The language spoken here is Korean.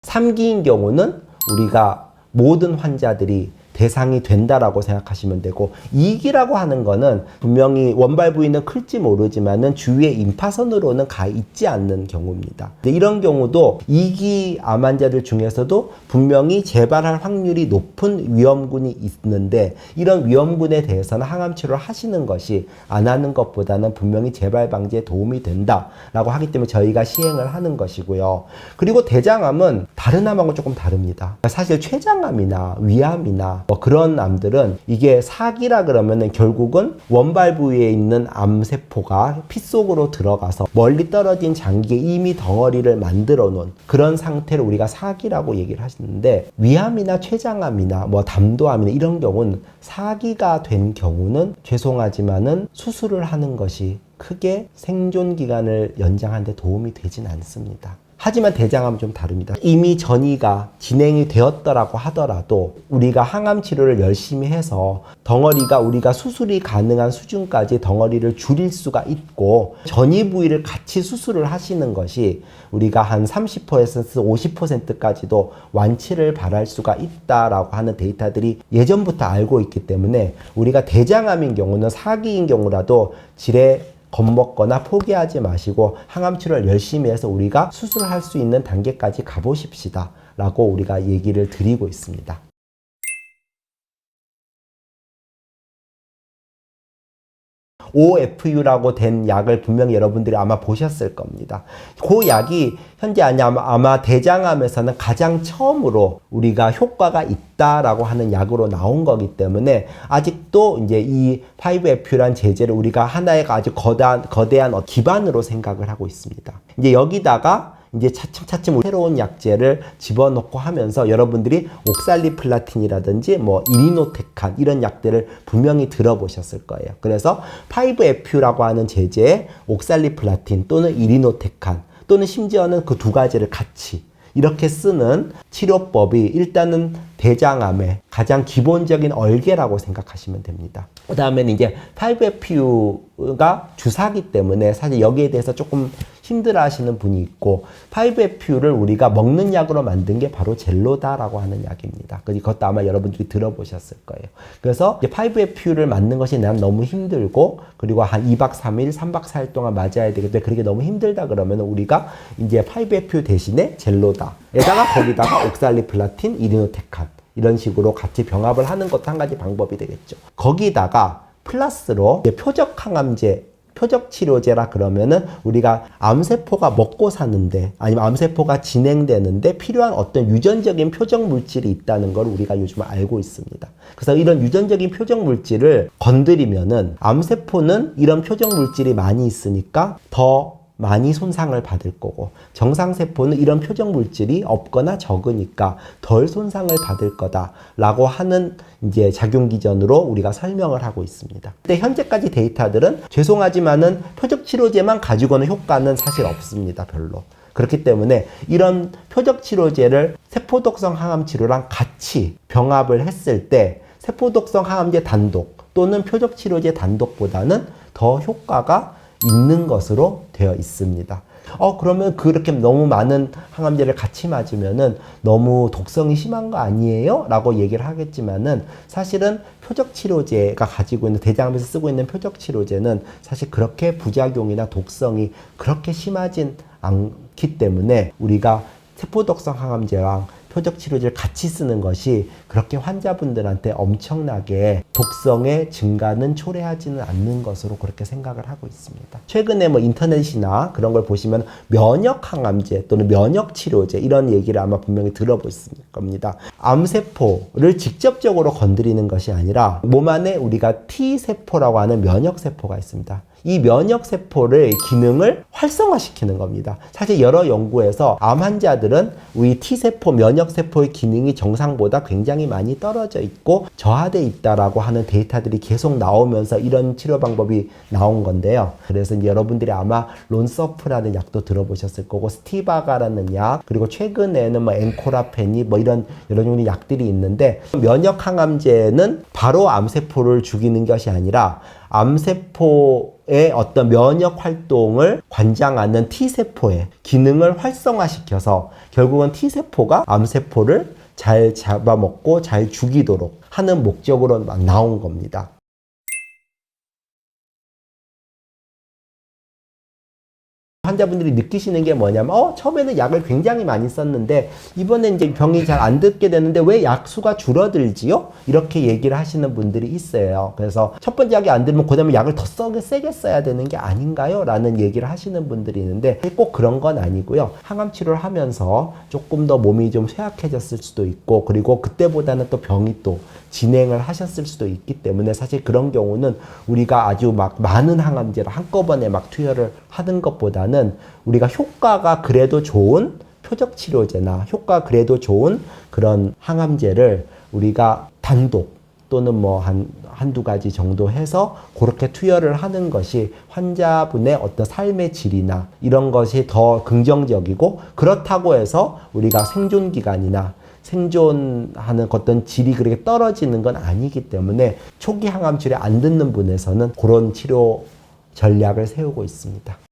3기인 경우는 우리가 모든 환자들이 대상이 된다라고 생각하시면 되고, 2기라고 하는 거는 분명히 원발 부위는 클지 모르지만은 주위에 임파선으로는 가 있지 않는 경우입니다. 근데 이런 경우도 2기 암 환자들 중에서도 분명히 재발할 확률이 높은 위험군이 있는데, 이런 위험군에 대해서는 항암 치료를 하시는 것이 안 하는 것보다는 분명히 재발 방지에 도움이 된다라고 하기 때문에 저희가 시행을 하는 것이고요. 그리고 대장암은 다른 암하고 조금 다릅니다. 사실 췌장암이나 위암이나 그런 암들은 이게 4기라 그러면은 결국은 원발 부위에 있는 암세포가 피 속으로 들어가서 멀리 떨어진 장기에 이미 덩어리를 만들어 놓은 그런 상태를 우리가 4기라고 얘기를 하시는데, 위암이나 췌장암이나 담도암이나 이런 경우는 4기가 된 경우는 죄송하지만은 수술을 하는 것이 크게 생존 기간을 연장하는 데 도움이 되진 않습니다. 하지만 대장암은 좀 다릅니다. 이미 전이가 진행이 되었더라고 하더라도 우리가 항암 치료를 열심히 해서 덩어리가 우리가 수술이 가능한 수준까지 덩어리를 줄일 수가 있고, 전이 부위를 같이 수술을 하시는 것이 우리가 한 30%에서 50%까지도 완치를 바랄 수가 있다라고 하는 데이터들이 예전부터 알고 있기 때문에, 우리가 대장암인 경우는 4기인 경우라도 지레 겁먹거나 포기하지 마시고 항암 치료를 열심히 해서 우리가 수술을 할 수 있는 단계까지 가보십시다 라고 우리가 얘기를 드리고 있습니다. OFU라고 된 약을 분명히 여러분들이 아마 보셨을 겁니다. 그 약이 현재 아마 대장암에서는 가장 처음으로 우리가 효과가 있다라고 하는 약으로 나온 거기 때문에, 아직도 이제 이 5FU란 제제를 우리가 하나의 아주 거대한 기반으로 생각을 하고 있습니다. 이제 여기다가 이제 차츰 새로운 약제를 집어넣고 하면서 여러분들이 옥살리플라틴이라든지 이리노테칸 이런 약들을 분명히 들어보셨을 거예요. 그래서 5FU라고 하는 제제에 옥살리플라틴 또는 이리노테칸 또는 심지어는 그 두 가지를 같이 이렇게 쓰는 치료법이 일단은 대장암의 가장 기본적인 얼개라고 생각하시면 됩니다. 그 다음에는 이제 5FU가 주사기 때문에 사실 여기에 대해서 조금 힘들어 하시는 분이 있고, 5FU를 우리가 먹는 약으로 만든 게 바로 젤로다라고 하는 약입니다. 그것도 아마 여러분들이 들어보셨을 거예요. 그래서 이제 5FU를 맞는 것이 난 너무 힘들고, 그리고 한 2박 3일, 3박 4일 동안 맞아야 되는데 그렇게 너무 힘들다 그러면 우리가 이제 5FU 대신에 젤로다에다가 거기다가 옥살리플라틴, 이리노테칸 이런 식으로 같이 병합을 하는 것도 한 가지 방법이 되겠죠. 거기다가 플러스로 표적 항암제, 표적 치료제라 그러면은 우리가 암세포가 먹고 사는데, 아니면 암세포가 진행되는데 필요한 어떤 유전적인 표적 물질이 있다는 걸 우리가 요즘 알고 있습니다. 그래서 이런 유전적인 표적 물질을 건드리면은 암세포는 이런 표적 물질이 많이 있으니까 더 많이 손상을 받을 거고, 정상세포는 이런 표적 물질이 없거나 적으니까 덜 손상을 받을 거다라고 하는 이제 작용기전으로 우리가 설명을 하고 있습니다. 근데 현재까지 데이터들은 죄송하지만은 표적 치료제만 가지고는 효과는 사실 없습니다. 별로. 그렇기 때문에 이런 표적 치료제를 세포독성 항암 치료랑 같이 병합을 했을 때 세포독성 항암제 단독 또는 표적 치료제 단독보다는 더 효과가 있는 것으로 되어 있습니다. 그러면 그렇게 너무 많은 항암제를 같이 맞으면은 너무 독성이 심한 거 아니에요? 라고 얘기를 하겠지만은, 사실은 표적 치료제가 가지고 있는, 대장암에서 쓰고 있는 표적 치료제는 사실 그렇게 부작용이나 독성이 그렇게 심하진 않기 때문에 우리가 세포독성 항암제랑 표적 치료제를 같이 쓰는 것이 그렇게 환자분들한테 엄청나게 독성의 증가는 초래하지는 않는 것으로 그렇게 생각을 하고 있습니다. 최근에 인터넷이나 그런 걸 보시면 면역 항암제 또는 면역 치료제 이런 얘기를 아마 분명히 들어보실 겁니다. 암세포를 직접적으로 건드리는 것이 아니라 몸 안에 우리가 T세포라고 하는 면역세포가 있습니다. 이 면역세포의 기능을 활성화시키는 겁니다. 사실 여러 연구에서 암 환자들은 우리 T세포, 면역세포의 기능이 정상보다 굉장히 많이 떨어져 있고 저하되어 있다라고 하는 데이터들이 계속 나오면서 이런 치료 방법이 나온 건데요. 그래서 이제 여러분들이 아마 론서프라는 약도 들어보셨을 거고, 스티바가라는 약, 그리고 최근에는 엔코라페니 이런 여러 종류의 약들이 있는데, 면역 항암제는 바로 암세포를 죽이는 것이 아니라 암세포의 어떤 면역 활동을 관장하는 T세포의 기능을 활성화시켜서 결국은 T세포가 암세포를 잘 잡아먹고 잘 죽이도록 하는 목적으로 나온 겁니다. 환자분들이 느끼시는 게 뭐냐면 처음에는 약을 굉장히 많이 썼는데 이번에 이제 병이 잘 안 듣게 되는데 왜 약수가 줄어들지요? 이렇게 얘기를 하시는 분들이 있어요. 그래서 첫 번째 약이 안 들면 그 다음에 약을 더 세게 써야 되는 게 아닌가요? 라는 얘기를 하시는 분들이 있는데 꼭 그런 건 아니고요. 항암 치료를 하면서 조금 더 몸이 좀 쇠약해졌을 수도 있고 그리고 그때보다는 또 병이 또 진행을 하셨을 수도 있기 때문에 사실 그런 경우는 우리가 아주 막 많은 항암제를 한꺼번에 막 투여를 하는 것보다는 우리가 효과가 그래도 좋은 표적 치료제나 효과 그래도 좋은 그런 항암제를 우리가 단독 또는 뭐 한두 가지 정도 해서 그렇게 투여를 하는 것이 환자분의 어떤 삶의 질이나 이런 것이 더 긍정적이고 그렇다고 해서 우리가 생존 기간이나 생존하는 어떤 질이 그렇게 떨어지는 건 아니기 때문에 초기 항암 치료 안 듣는 분에서는 그런 치료 전략을 세우고 있습니다.